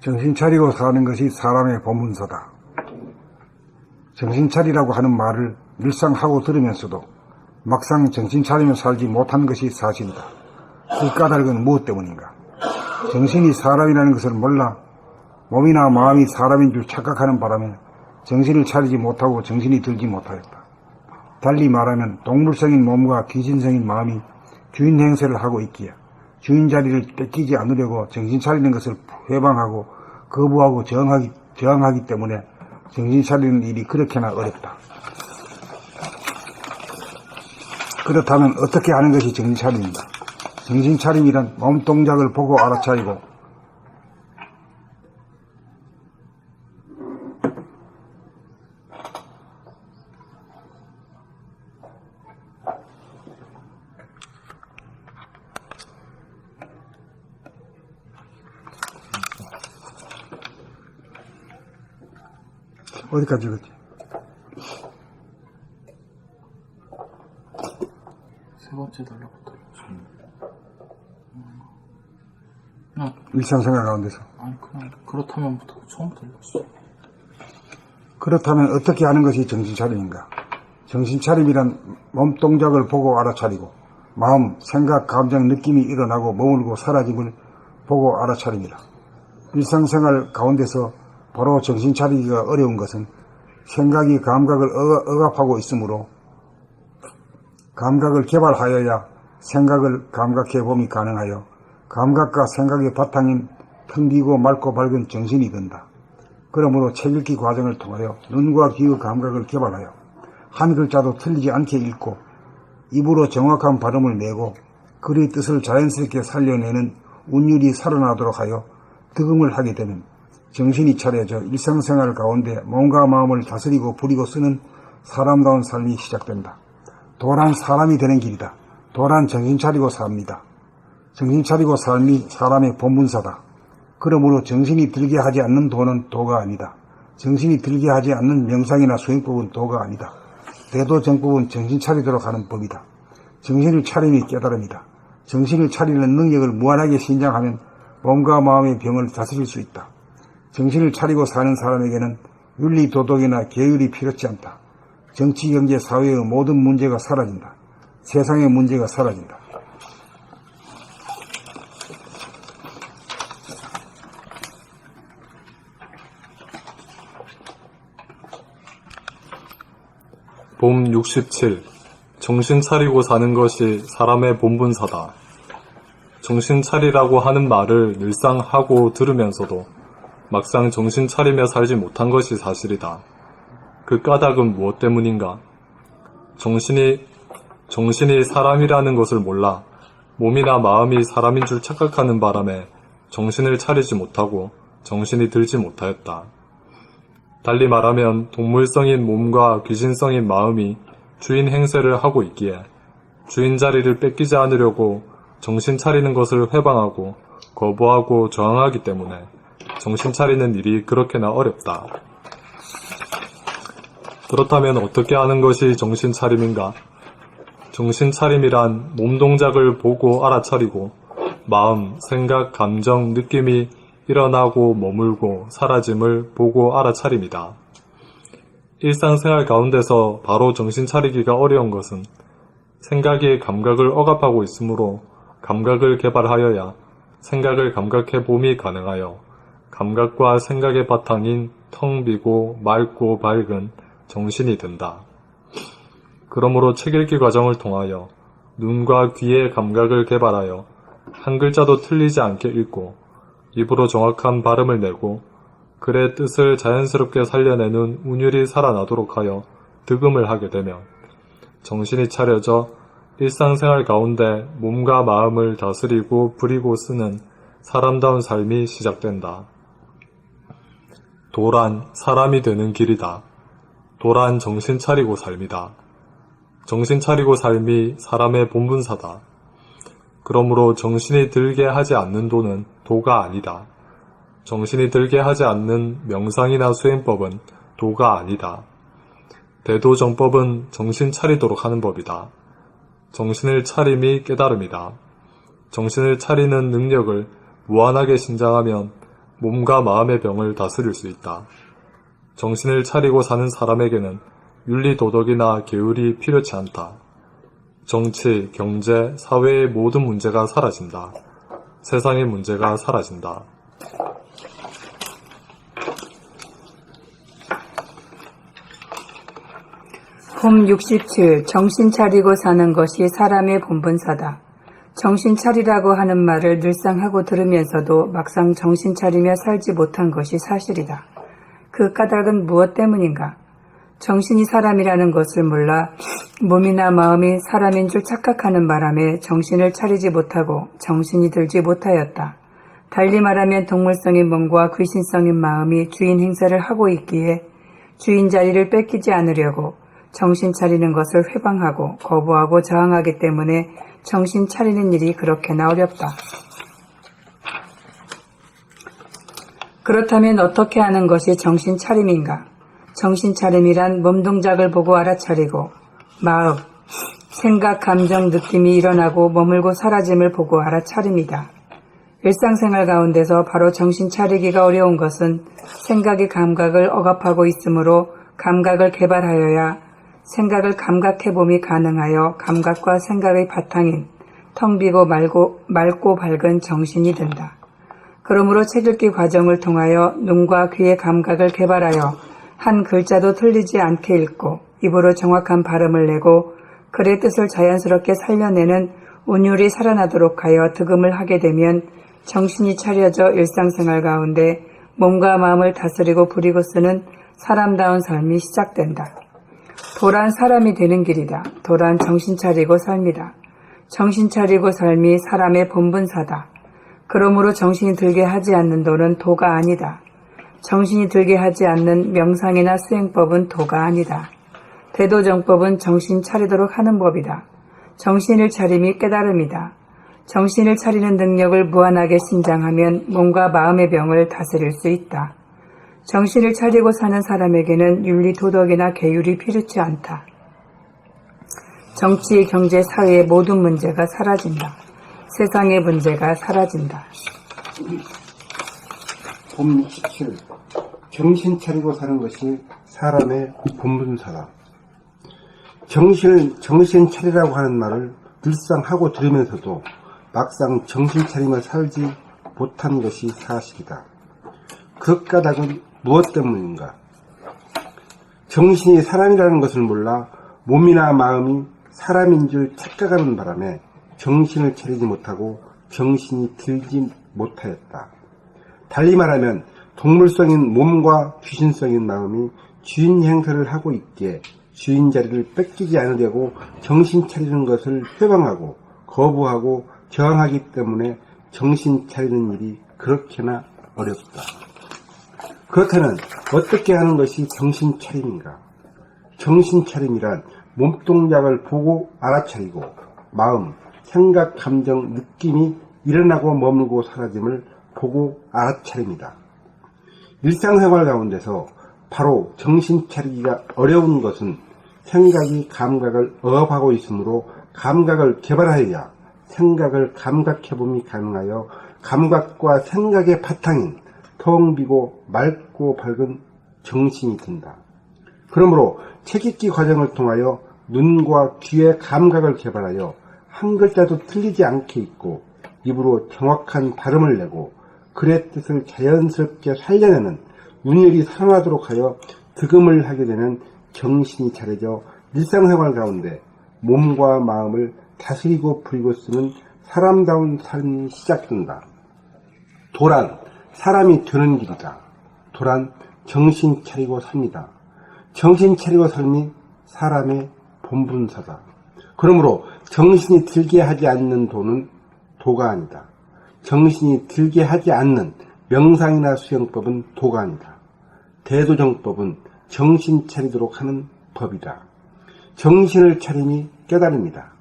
정신 차리고 사는 것이 사람의 본분서다. 정신 차리라고 하는 말을 늘상 하고 들으면서도 막상 정신 차리며 살지 못한 것이 사실이다. 그 까닭은 무엇 때문인가? 정신이 사람이라는 것을 몰라 몸이나 마음이 사람인 줄 착각하는 바람에 정신을 차리지 못하고 정신이 들지 못하였다. 달리 말하면 동물성인 몸과 귀신성인 마음이 주인 행세를 하고 있기에 주인 자리를 뺏기지 않으려고 정신 차리는 것을 회방하고 거부하고 저항하기 때문에 정신 차리는 일이 그렇게나 어렵다. 그렇다면 어떻게 하는 것이 정신 차림인가? 정신 차림이란 몸 동작을 보고 알아차리고 어디까지 읽었지? 세 번째 달라붙어. 일상생활 가운데서. 아니 그냥 그렇다면부터 처음부터 읽었어. 그렇다면 어떻게 하는 것이 정신차림인가? 정신차림이란 몸 동작을 보고 알아차리고 마음, 생각, 감정, 느낌이 일어나고 머물고 사라짐을 보고 알아차림이다. 일상생활 가운데서 바로 정신차리기가 어려운 것은 생각이 감각을 억압하고 있으므로 감각을 개발하여야 생각을 감각해봄이 가능하여 감각과 생각의 바탕인 텅 비고 맑고 밝은 정신이 된다. 그러므로 책 읽기 과정을 통하여 눈과 귀의 감각을 개발하여 한 글자도 틀리지 않게 읽고 입으로 정확한 발음을 내고 글의 뜻을 자연스럽게 살려내는 운율이 살아나도록 하여 득음을 하게 되면 정신이 차려져 일상생활 가운데 몸과 마음을 다스리고 부리고 쓰는 사람다운 삶이 시작된다. 도란 사람이 되는 길이다. 도란 정신 차리고 삽니다. 정신 차리고 삶이 사람의 본분사다. 그러므로 정신이 들게 하지 않는 도는 도가 아니다. 정신이 들게 하지 않는 명상이나 수행법은 도가 아니다. 대도정법은 정신 차리도록 하는 법이다. 정신을 차림이 깨달음이다. 정신을 차리는 능력을 무한하게 신장하면 몸과 마음의 병을 다스릴 수 있다. 정신을 차리고 사는 사람에게는 윤리, 도덕이나 계율이 필요치 않다. 정치, 경제, 사회의 모든 문제가 사라진다. 세상의 문제가 사라진다. 봄 67. 정신 차리고 사는 것이 사람의 본분사다. 정신 차리라고 하는 말을 늘상 하고 들으면서도 막상 정신 차리며 살지 못한 것이 사실이다. 그 까닭은 무엇 때문인가? 정신이 사람이라는 것을 몰라 몸이나 마음이 사람인 줄 착각하는 바람에 정신을 차리지 못하고 정신이 들지 못하였다. 달리 말하면 동물성인 몸과 귀신성인 마음이 주인 행세를 하고 있기에 주인 자리를 뺏기지 않으려고 정신 차리는 것을 회방하고 거부하고 저항하기 때문에 정신 차리는 일이 그렇게나 어렵다. 그렇다면 어떻게 하는 것이 정신 차림인가? 정신 차림이란 몸 동작을 보고 알아차리고 마음, 생각, 감정, 느낌이 일어나고 머물고 사라짐을 보고 알아차림이다. 일상생활 가운데서 바로 정신 차리기가 어려운 것은 생각이 감각을 억압하고 있으므로 감각을 개발하여야 생각을 감각해봄이 가능하여 감각과 생각의 바탕인 텅 비고 맑고 밝은 정신이 된다. 그러므로 책 읽기 과정을 통하여 눈과 귀의 감각을 개발하여 한 글자도 틀리지 않게 읽고 입으로 정확한 발음을 내고 글의 뜻을 자연스럽게 살려내는 운율이 살아나도록 하여 득음을 하게 되면 정신이 차려져 일상생활 가운데 몸과 마음을 다스리고 부리고 쓰는 사람다운 삶이 시작된다. 도란 사람이 되는 길이다. 도란 정신 차리고 삶이다. 정신 차리고 삶이 사람의 본분사다. 그러므로 정신이 들게 하지 않는 도는 도가 아니다. 정신이 들게 하지 않는 명상이나 수행법은 도가 아니다. 대도정법은 정신 차리도록 하는 법이다. 정신을 차림이 깨달음이다. 정신을 차리는 능력을 무한하게 신장하면 몸과 마음의 병을 다스릴 수 있다. 정신을 차리고 사는 사람에게는 윤리 도덕이나 계율이 필요치 않다. 정치, 경제, 사회의 모든 문제가 사라진다. 세상의 문제가 사라진다. 봄 67. 정신 차리고 사는 것이 사람의 본분사다. 정신 차리라고 하는 말을 늘상 하고 들으면서도 막상 정신 차리며 살지 못한 것이 사실이다. 그 까닭은 무엇 때문인가? 정신이 사람이라는 것을 몰라 몸이나 마음이 사람인 줄 착각하는 바람에 정신을 차리지 못하고 정신이 들지 못하였다. 달리 말하면 동물성인 몸과 귀신성인 마음이 주인 행세를 하고 있기에 주인 자리를 뺏기지 않으려고 정신 차리는 것을 회방하고 거부하고 저항하기 때문에 정신 차리는 일이 그렇게나 어렵다. 그렇다면 어떻게 하는 것이 정신 차림인가? 정신 차림이란 몸 동작을 보고 알아차리고 마음, 생각, 감정, 느낌이 일어나고 머물고 사라짐을 보고 알아차림이다. 일상생활 가운데서 바로 정신 차리기가 어려운 것은 생각이 감각을 억압하고 있으므로 감각을 개발하여야 생각을 감각해봄이 가능하여 감각과 생각의 바탕인 텅 비고 맑고 밝은 정신이 된다. 그러므로 책 읽기 과정을 통하여 눈과 귀의 감각을 개발하여 한 글자도 틀리지 않게 읽고 입으로 정확한 발음을 내고 글의 뜻을 자연스럽게 살려내는 운율이 살아나도록 하여 득음을 하게 되면 정신이 차려져 일상생활 가운데 몸과 마음을 다스리고 부리고 쓰는 사람다운 삶이 시작된다. 도란 사람이 되는 길이다. 도란 정신 차리고 삶이다. 정신 차리고 삶이 사람의 본분사다. 그러므로 정신이 들게 하지 않는 도는 도가 아니다. 정신이 들게 하지 않는 명상이나 수행법은 도가 아니다. 대도정법은 정신 차리도록 하는 법이다. 정신을 차림이 깨달음이다. 정신을 차리는 능력을 무한하게 신장하면 몸과 마음의 병을 다스릴 수 있다. 정신을 차리고 사는 사람에게는 윤리, 도덕이나 계율이 필요치 않다. 정치, 경제, 사회의 모든 문제가 사라진다. 세상의 문제가 사라진다. 봄 17. 정신 차리고 사는 것이 사람의 본분사다. 정신 차리라고 하는 말을 늘상 하고 들으면서도 막상 정신 차리며 살지 못한 것이 사실이다. 그 까닭은 무엇 때문인가? 정신이 사람이라는 것을 몰라 몸이나 마음이 사람인 줄 착각하는 바람에 정신을 차리지 못하고 정신이 들지 못하였다. 달리 말하면 동물성인 몸과 귀신성인 마음이 주인 행세를 하고 있기에 주인 자리를 뺏기지 않으려고 정신 차리는 것을 회방하고 거부하고 저항하기 때문에 정신 차리는 일이 그렇게나 어렵다. 그렇다면 어떻게 하는 것이 정신 차림인가? 정신 차림이란 몸동작을 보고 알아차리고 마음, 생각, 감정, 느낌이 일어나고 머물고 사라짐을 보고 알아차립니다. 일상생활 가운데서 바로 정신 차리기가 어려운 것은 생각이 감각을 억압하고 있으므로 감각을 개발하여야 생각을 감각해봄이 가능하여 감각과 생각의 바탕인 텅 비고 맑고 밝은 정신이 든다. 그러므로 책 읽기 과정을 통하여 눈과 귀의 감각을 개발하여 한 글자도 틀리지 않게 읽고 입으로 정확한 발음을 내고 글의 뜻을 자연스럽게 살려내는 운율이 살아나도록 하여 득음을 하게 되는 정신이 차려져 일상생활 가운데 몸과 마음을 다스리고 부리고 쓰는 사람다운 삶이 시작된다. 도란 사람이 되는 길이다. 도란 정신 차리고 삽니다. 정신 차리고 삶이 사람의 본분사다. 그러므로 정신이 들게 하지 않는 도는 도가 아니다. 정신이 들게 하지 않는 명상이나 수행법은 도가 아니다. 대도정법은 정신 차리도록 하는 법이다. 정신을 차림이 깨달음이다.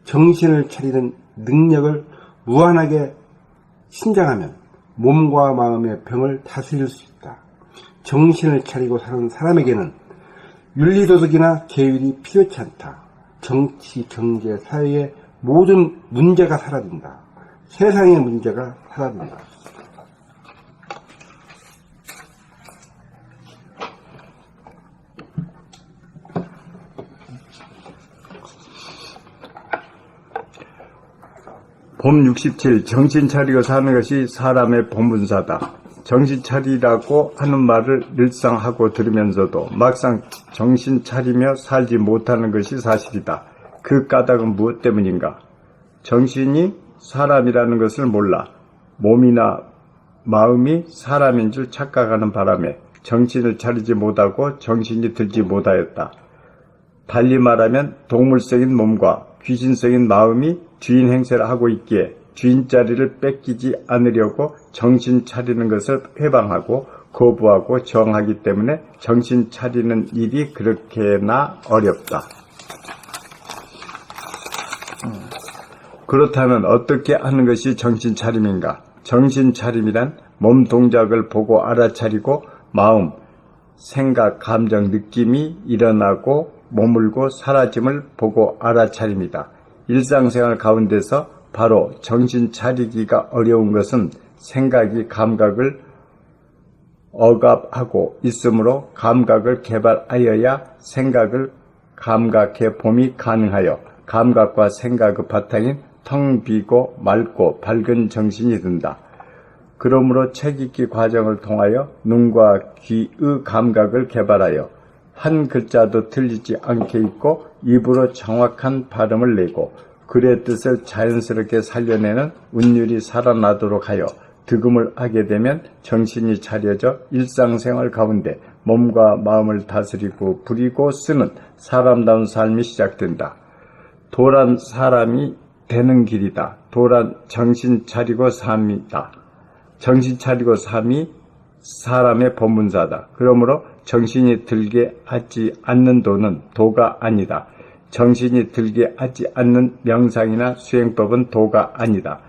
정신을 차리는 능력을 무한하게 신장하면 몸과 마음의 병을 다스릴 수 있다. 정신을 차리고 사는 사람에게는 윤리도덕이나 계율이 필요치 않다. 정치, 경제, 사회의 모든 문제가 사라진다. 세상의 문제가 사라진다. 봄 67 정신 차리고 사는 것이 사람의 본분사다. 정신 차리라고 하는 말을 늘상 하고 들으면서도 막상 정신 차리며 살지 못하는 것이 사실이다. 그 까닭은 무엇 때문인가? 정신이 사람이라는 것을 몰라 몸이나 마음이 사람인 줄 착각하는 바람에 정신을 차리지 못하고 정신이 들지 못하였다. 달리 말하면 동물성인 몸과 귀신성인 마음이 주인 행세를 하고 있기에 주인 자리를 뺏기지 않으려고 정신 차리는 것을 회방하고 거부하고 정하기 때문에 정신 차리는 일이 그렇게나 어렵다. 그렇다면 어떻게 하는 것이 정신 차림인가? 정신 차림이란 몸 동작을 보고 알아차리고 마음, 생각, 감정, 느낌이 일어나고 머물고 사라짐을 보고 알아차립니다. 일상생활 가운데서 바로 정신 차리기가 어려운 것은 생각이 감각을 억압하고 있으므로 감각을 개발하여야 생각을 감각해 봄이 가능하여 감각과 생각의 바탕인 텅 비고 맑고 밝은 정신이 든다. 그러므로 책 읽기 과정을 통하여 눈과 귀의 감각을 개발하여 한 글자도 틀리지 않게 읽고 입으로 정확한 발음을 내고 글의 뜻을 자연스럽게 살려내는 운율이 살아나도록 하여 득음을 하게 되면 정신이 차려져 일상생활 가운데 몸과 마음을 다스리고 부리고 쓰는 사람다운 삶이 시작된다. 도란 사람이 되는 길이다. 도란 정신 차리고 삶이다. 정신 차리고 삶이 사람의 본분사다. 그러므로 정신이 들게 하지 않는 도는 도가 아니다. 정신이 들게 하지 않는 명상이나 수행법은 도가 아니다.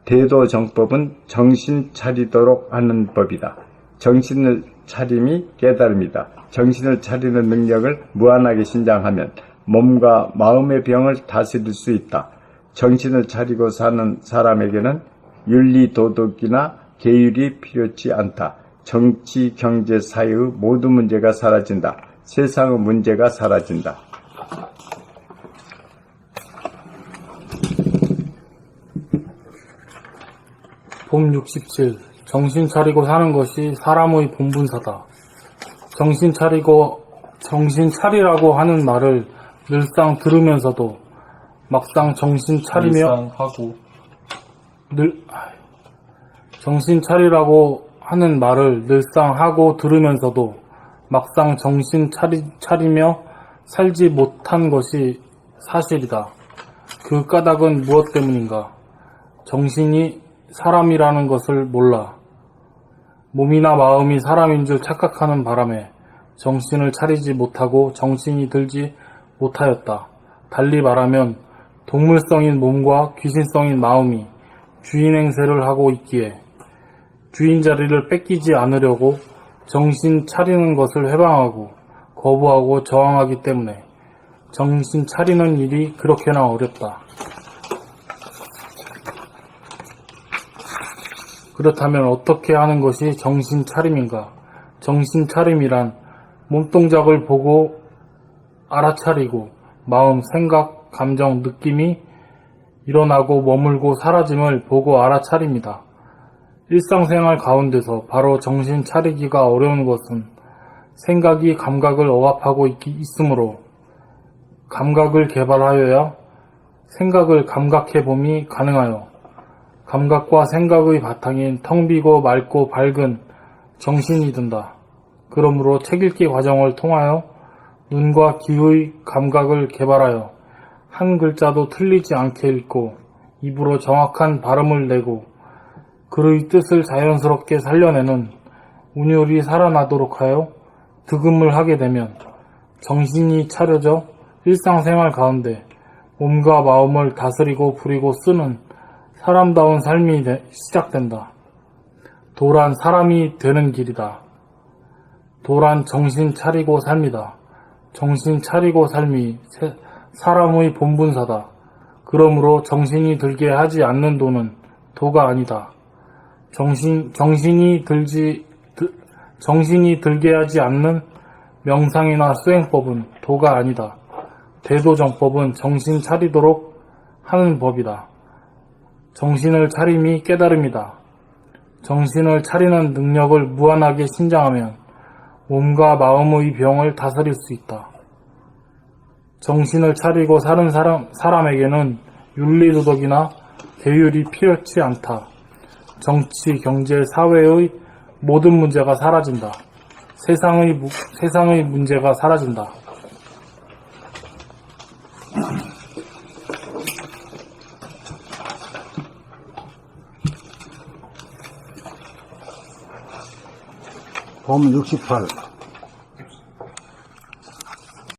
대도정법은 정신 차리도록 하는 법이다. 정신을 차림이 깨달음이다. 정신을 차리는 능력을 무한하게 신장하면 몸과 마음의 병을 다스릴 수 있다. 정신을 차리고 사는 사람에게는 윤리, 도덕이나 계율이 필요치 않다. 정치, 경제, 사회의 모든 문제가 사라진다. 세상의 문제가 사라진다. 봄 67 정신 차리고 사는 것이 사람의 본분사다. 정신 차리라고 하는 말을 늘상 들으면서도 막상 정신 차리며 정신 차리라고 하는 말을 늘상 하고 들으면서도 막상 정신 차리며 살지 못한 것이 사실이다. 그 까닭은 무엇 때문인가? 정신이 사람이라는 것을 몰라 몸이나 마음이 사람인 줄 착각하는 바람에 정신을 차리지 못하고 정신이 들지 못하였다. 달리 말하면 동물성인 몸과 귀신성인 마음이 주인 행세를 하고 있기에 주인 자리를 뺏기지 않으려고 정신 차리는 것을 회방하고 거부하고 저항하기 때문에 정신 차리는 일이 그렇게나 어렵다. 그렇다면 어떻게 하는 것이 정신 차림인가? 정신 차림이란 몸동작을 보고 알아차리고 마음, 생각, 감정, 느낌이 일어나고 머물고 사라짐을 보고 알아차립니다. 일상생활 가운데서 바로 정신 차리기가 어려운 것은 생각이 감각을 억압하고 있으므로 감각을 개발하여야 생각을 감각해봄이 가능하여 감각과 생각의 바탕인 텅 비고 맑고 밝은 정신이 든다. 그러므로 책 읽기 과정을 통하여 눈과 귀의 감각을 개발하여 한 글자도 틀리지 않게 읽고 입으로 정확한 발음을 내고 글의 뜻을 자연스럽게 살려내는 운율이 살아나도록 하여 득음을 하게 되면 정신이 차려져 일상생활 가운데 몸과 마음을 다스리고 부리고 쓰는 사람다운 삶이 시작된다. 도란 사람이 되는 길이다. 도란 정신 차리고 삶이다. 정신 차리고 삶이 사람의 본분사다. 그러므로 정신이 들게 하지 않는 도는 도가 아니다. 정신이 들게 하지 않는 명상이나 수행법은 도가 아니다. 대도정법은 정신 차리도록 하는 법이다. 정신을 차림이 깨달음이다. 정신을 차리는 능력을 무한하게 신장하면 몸과 마음의 병을 다스릴 수 있다. 정신을 차리고 사는 사람에게는 윤리도덕이나 계율이 필요치 않다. 정치, 경제, 사회의 모든 문제가 사라진다. 세상의 문제가 사라진다. 봄 68